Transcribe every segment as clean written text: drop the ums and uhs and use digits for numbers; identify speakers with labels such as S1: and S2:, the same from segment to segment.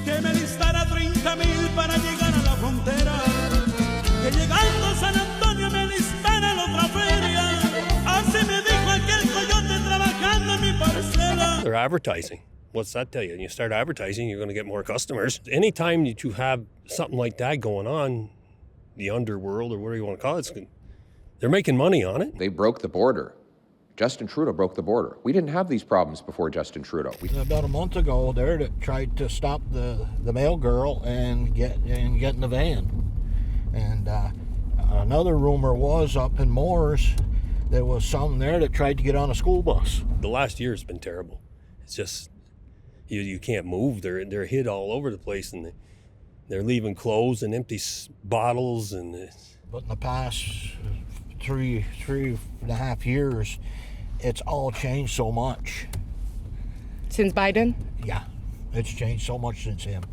S1: que me listara 30,000 para llegar a la frontera, que llegando a San Antonio me listara la otra feria. Así me dijo aquel coyote trabajando en mi parcela.
S2: They're advertising. What's that tell you? And you start advertising, you're going to get more customers. Anytime that you have something like that going on, the underworld or whatever you want to call it, they're making money on it.
S3: They broke the border. Justin Trudeau broke the border. We didn't have these problems before Justin Trudeau.
S4: About a month ago, there that tried to stop the mail girl and get in the van. And another rumor was up in Moores, there was some there that tried to get on a school bus.
S2: The last year has been terrible. It's just you can't move. They're hid all over the place, and they're leaving clothes and empty bottles.
S4: But in the past three and a half years, it's all changed so much.
S5: Since Biden?
S4: Yeah, it's changed so much since him.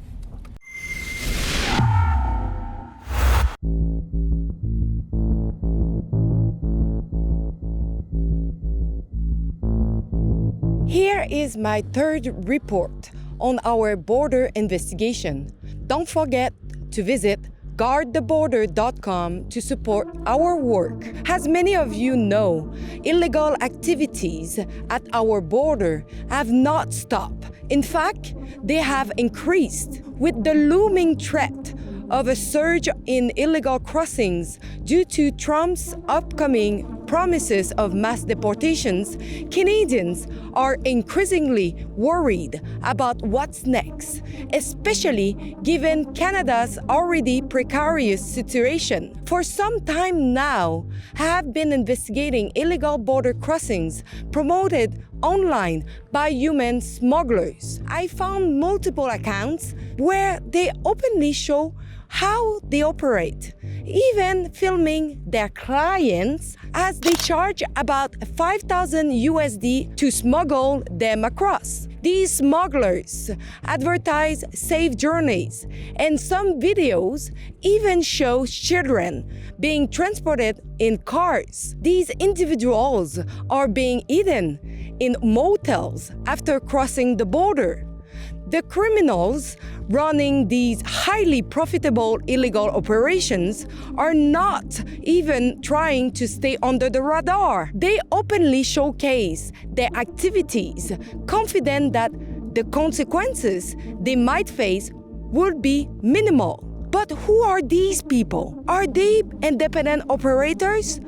S5: Here is my third report on our border investigation. Don't forget to visit guardtheborder.com to support our work. As many of you know, illegal activities at our border have not stopped. In fact, they have increased. With the looming threat of a surge in illegal crossings due to Trump's upcoming promises of mass deportations, Canadians are increasingly worried about what's next, especially given Canada's already precarious situation. For some time now, I have been investigating illegal border crossings promoted online by human smugglers. I found multiple accounts where they openly show how they operate, even filming their clients as they charge about $5,000 USD to smuggle them across. These smugglers advertise safe journeys, and some videos even show children being transported in cars. These individuals are being eaten in motels after crossing the border. The criminals running these highly profitable illegal operations are not even trying to stay under the radar. They openly showcase their activities, confident that the consequences they might face would be minimal. But who are these people? Are they independent operators?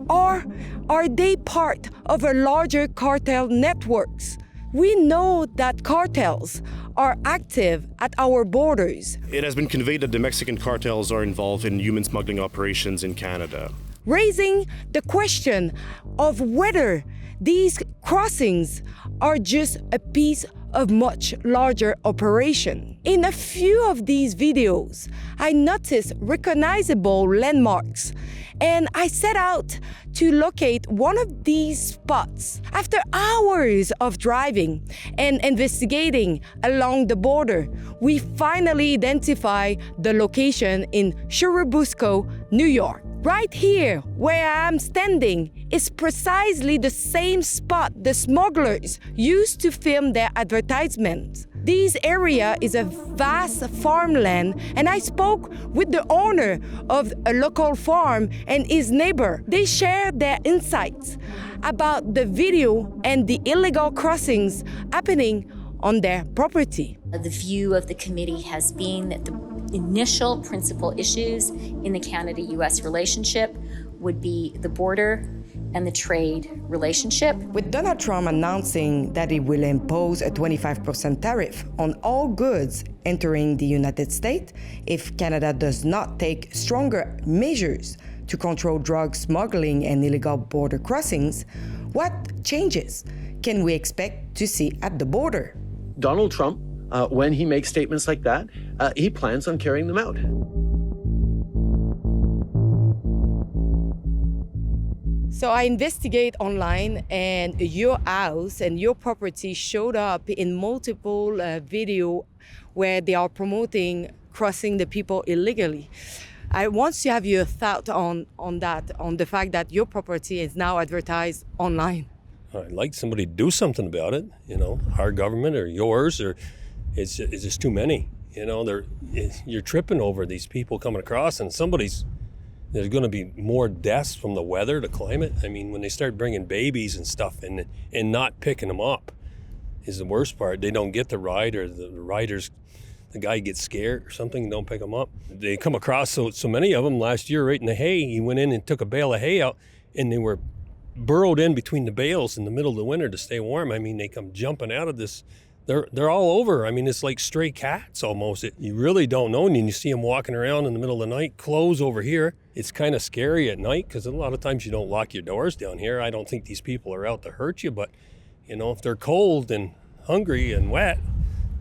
S5: Or are they part of a larger cartel networks? We know that cartels are active at our borders.
S6: It has been conveyed that the Mexican cartels are involved in human smuggling operations in Canada,
S5: raising the question of whether these crossings are just a piece of much larger operation. In a few of these videos, I noticed recognizable landmarks, and I set out to locate one of these spots. After hours of driving and investigating along the border, we finally identify the location in Churubusco, New York. Right here, where I am standing, is precisely the same spot the smugglers used to film their advertisements. This area is a vast farmland, and I spoke with the owner of a local farm and his neighbor. They shared their insights about the video and the illegal crossings happening on their property.
S7: The view of the committee has been that the initial principal issues in the Canada-US relationship would be the border and the trade relationship.
S5: With Donald Trump announcing that he will impose a 25% tariff on all goods entering the United States if Canada does not take stronger measures to control drug smuggling and illegal border crossings, what changes can we expect to see at the border?
S8: Donald Trump, when he makes statements like that, he plans on carrying them out.
S5: So I investigate online, and your house and your property showed up in multiple video where they are promoting crossing the people illegally. I want to have your thought on that, on the fact that your property is now advertised online.
S2: I'd like somebody to do something about it, our government or yours, or it's just too many, You know, you're tripping over these people coming across, and there's going to be more deaths from the weather, the climate. I mean, when they start bringing babies and stuff in and not picking them up is the worst part. They don't get the ride, or the guy gets scared or something and don't pick them up. They come across so many of them. Last year, right in the hay, he went in and took a bale of hay out, and they were burrowed in between the bales in the middle of the winter to stay warm. I mean, they come jumping out of this. They're all over. I mean, it's like stray cats almost. You really don't know, and you see them walking around in the middle of the night, clothes over here. It's kind of scary at night because a lot of times you don't lock your doors down here. I don't think these people are out to hurt you, but, you know, if they're cold and hungry and wet,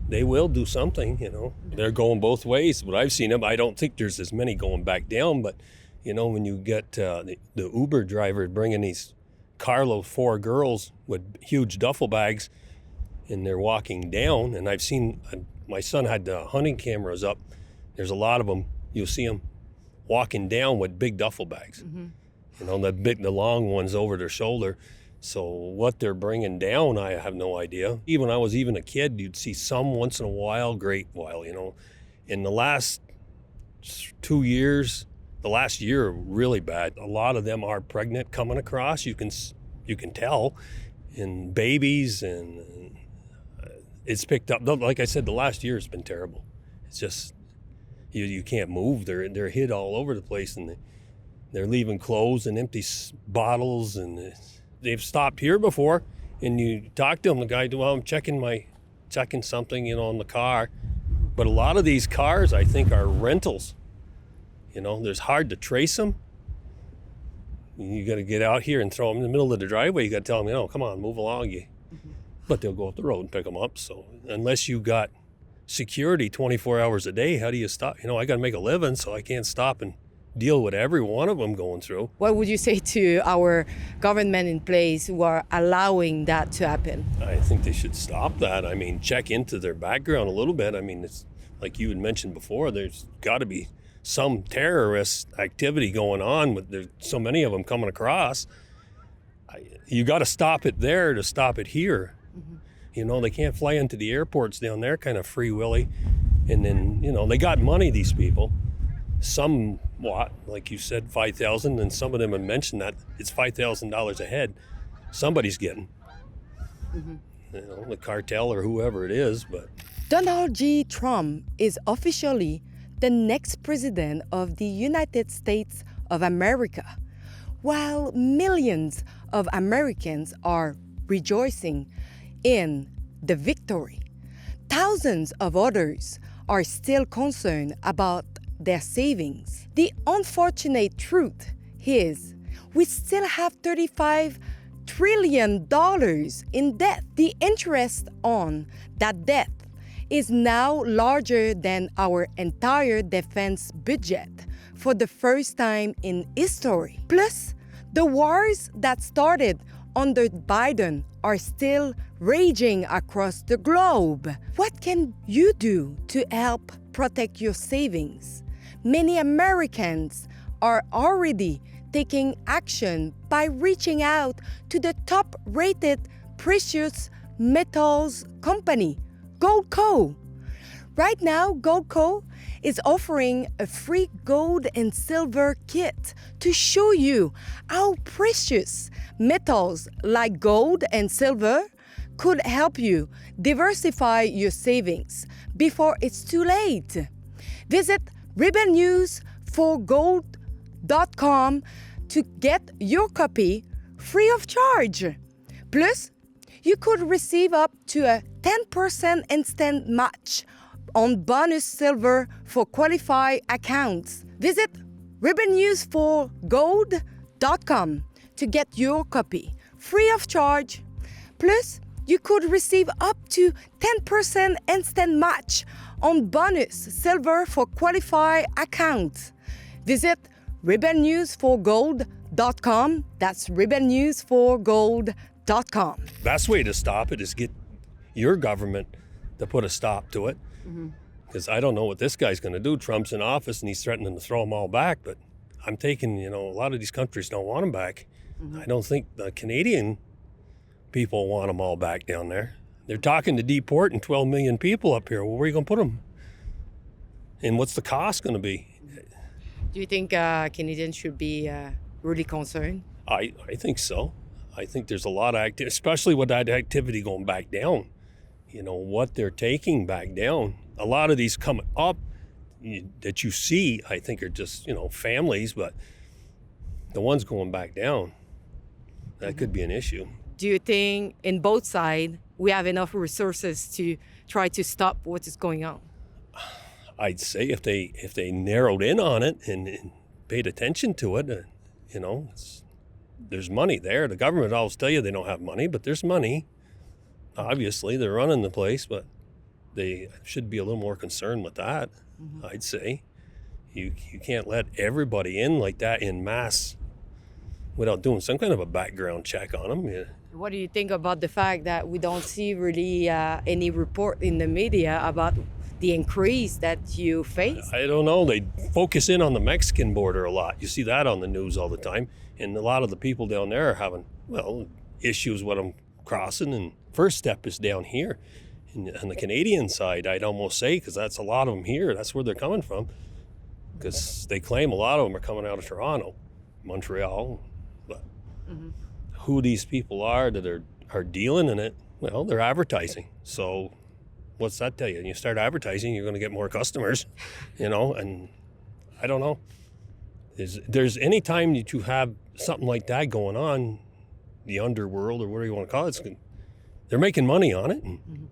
S2: they will do something, you know. They're going both ways. But I've seen them. I don't think there's as many going back down, but, you know, when you get the Uber driver bringing these carload 4 girls with huge duffel bags, and they're walking down, and I've seen, my son had hunting cameras up. There's a lot of them. You'll see them walking down with big duffel bags. Mm-hmm. You know, the long ones over their shoulder. So what they're bringing down, I have no idea. Even when I was a kid, you'd see some once in a while, great while, you know. In the last 2 years, the last year, really bad. A lot of them are pregnant coming across. You can tell, and babies, and it's picked up. Like I said, the last year has been terrible. It's just you can't move. They're hid all over the place, and they're leaving clothes and empty bottles, and they've stopped here before. And you talk to them, the guy, well, I'm checking something, you know, in the car. But a lot of these cars, I think, are rentals. You know, there's hard to trace them. You got to get out here and throw them in the middle of the driveway. You got to tell them, you know, come on, move along. But they'll go up the road and pick them up. So unless you got security 24 hours a day, how do you stop? You know, I got to make a living, so I can't stop and deal with every one of them going through.
S5: What would you say to our government in place who are allowing that to happen?
S2: I think they should stop that. I mean, check into their background a little bit. I mean, it's like you had mentioned before, there's got to be some terrorist activity going on with there's so many of them coming across. You got to stop it there to stop it here. Mm-hmm. You know, they can't fly into the airports down there kind of free willy. And then, you know, they got money, these people. Somewhat, like you said, 5,000, and some of them have mentioned that it's $5,000 a head. Somebody's getting, you know, the cartel or whoever it is. But
S5: Donald J. Trump is officially the next president of the United States of America, while millions of Americans are rejoicing in the victory. Thousands of others are still concerned about their savings. The unfortunate truth is we still have $35 trillion in debt. The interest on that debt is now larger than our entire defense budget for the first time in history. Plus, the wars that started under Biden are still raging across the globe. What can you do to help protect your savings? Many Americans are already taking action by reaching out to the top-rated precious metals company, Goldco. Right now, Goldco is offering a free gold and silver kit to show you how precious metals like gold and silver could help you diversify your savings before it's too late. Visit rebelnewsforgold.com to get your copy free of charge. Plus, you could receive up to a 10% instant match on bonus silver for qualified accounts. Visit rebelnewsforgold.com to get your copy free of charge. Plus, you could receive up to 10% instant match on bonus silver for qualified accounts. Visit rebelnewsforgold.com. That's rebelnewsforgold.com.
S2: Best way to stop it is get your government to put a stop to it. Because I don't know what this guy's going to do. Trump's in office and he's threatening to throw them all back. But I'm taking, you know, a lot of these countries don't want them back. I don't think the Canadian people want them all back down there. They're talking to deporting 12 million people up here. Well, where are you going to put them? And what's the cost going to be?
S5: Do you think Canadians should be really concerned?
S2: I think so. I think there's a lot of activity, especially with that activity going back down. You know, what they're taking back down. A lot of these coming up that you see, I think are just, you know, families, but the ones going back down, that could be an issue.
S5: Do you think in both sides we have enough resources to try to stop what is going on?
S2: I'd say if they narrowed in on it and paid attention to it, you know, there's money there. The government always tell you they don't have money, but there's money. Obviously, they're running the place, but they should be a little more concerned with that, I'd say. You can't let everybody in like that en masse without doing some kind of a background check on them. Yeah.
S5: What do you think about the fact that we don't see really any report in the media about the increase that you face?
S2: I don't know. They focus in on the Mexican border a lot. You see that on the news all the time. And a lot of the people down there are having, well, issues with them crossing. And first step is down here. And on the Canadian side, I'd almost say, because that's a lot of them here. That's where they're coming from. Because they claim a lot of them are coming out of Toronto, Montreal. But who these people are that are dealing in it, well, they're advertising. So what's that tell you? And you start advertising, you're going to get more customers, you know, and I don't know. There's any time that you have something like that going on, the underworld or whatever you want to call it, they're making money on it. And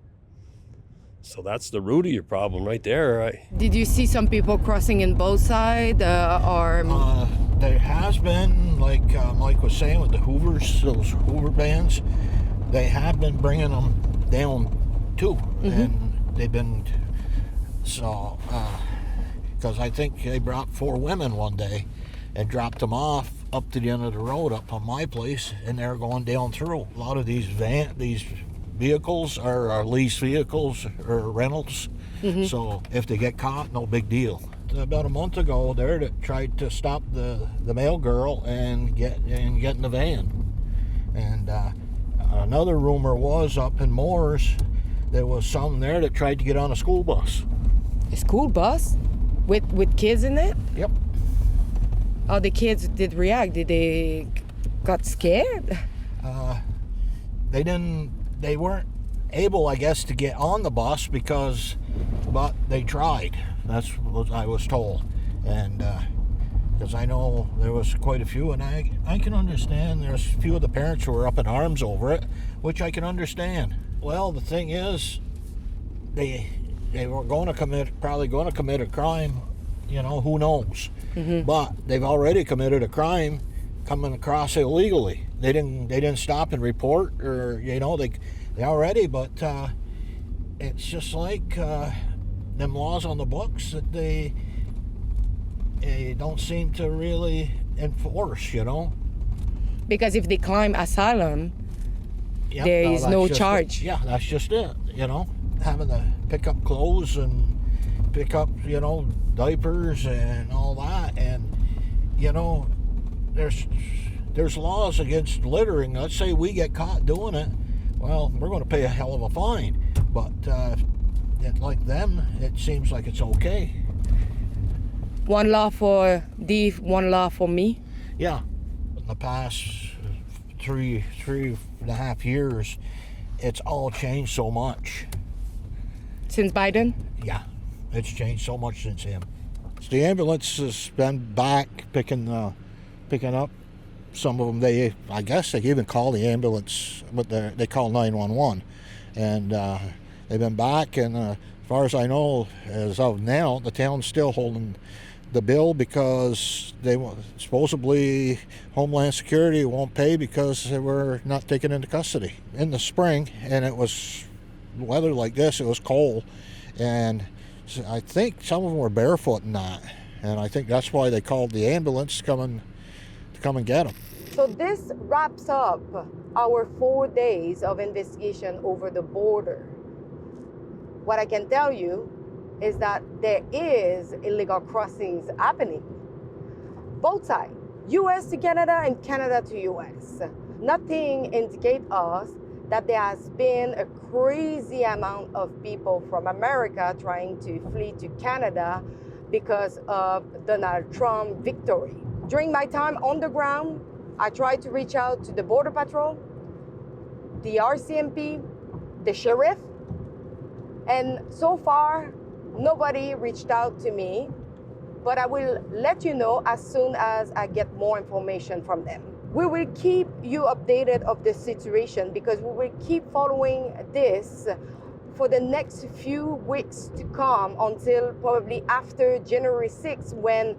S2: so that's the root of your problem right there.
S5: Did you see some people crossing in both sides or?
S4: There has been, like Mike was saying, with the Hoovers, those Hoover bands, they have been bringing them down too. And they've been, so, because I think they brought 4 women one day and dropped them off up to the end of the road up on my place, and they're going down through. A lot of these vehicles are leased vehicles or rentals, so if they get caught, no big deal. About a month ago, there that tried to stop the mail girl and get in the van, and another rumor was up in Moores there was some there that tried to get on a school bus.
S5: A school bus with kids in it?
S4: Yep.
S5: How the kids did react? Did they got scared?
S4: They didn't. They weren't able, I guess, to get on the bus but they tried. That's what I was told, and because I know there was quite a few, and I can understand. There's a few of the parents who were up in arms over it, which I can understand. Well, the thing is, they were probably going to commit a crime. You know, who knows? But they've already committed a crime coming across illegally. They didn't stop and report, or you know, they already. But it's just like them laws on the books that they don't seem to really enforce. You know,
S5: because if they claim asylum, there is no charge.
S4: Yeah, that's just it. You know, having to pick up clothes and pick up, you know, diapers and all that, and you know, there's laws against littering. Let's say we get caught doing it, well, we're going to pay a hell of a fine. But like them, it seems like it's okay.
S5: One law for Dave, one law for me.
S4: Yeah, in the past three and a half years, it's all changed so much.
S5: Since Biden?
S4: Yeah, it's changed so much since him. So the ambulance has been back picking up some of them. I guess they even call the ambulance, they call 911, and they've been back. And as far as I know, as of now, the town's still holding the bill because they supposedly Homeland Security won't pay because they were not taken into custody in the spring, and it was weather like this. It was cold, and I think some of them were barefoot and that, and I think that's why they called the ambulance to come and get them.
S5: So this wraps up our 4 days of investigation over the border. What I can tell you is that there is illegal crossings happening. Both sides, U.S. to Canada and Canada to U.S. Nothing indicates us that there has been a crazy amount of people from America trying to flee to Canada because of Donald Trump's victory. During my time on the ground, I tried to reach out to the Border Patrol, the RCMP, the sheriff, and so far, nobody reached out to me, but I will let you know as soon as I get more information from them. We will keep you updated of the situation because we will keep following this for the next few weeks to come until probably after January 6th when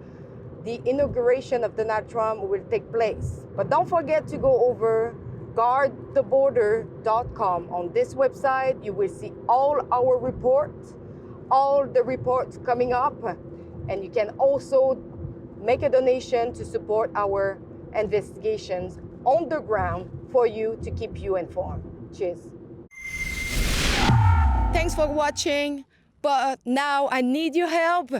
S5: the inauguration of Donald Trump will take place. But don't forget to go over guardtheborder.com. On this website, you will see all our reports, all the reports coming up, and you can also make a donation to support our investigations on the ground for you to keep you informed. Cheers. Thanks for watching, but now I need your help.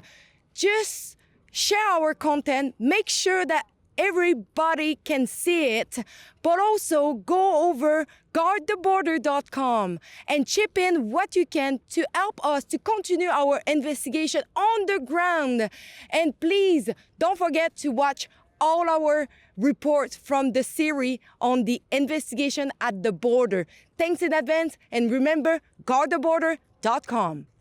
S5: Just share our content, make sure that everybody can see it, but also go over guardtheborder.com and chip in what you can to help us to continue our investigation on the ground. And please don't forget to watch all our reports from the series on the investigation at the border. Thanks in advance, and remember, guardtheborder.com.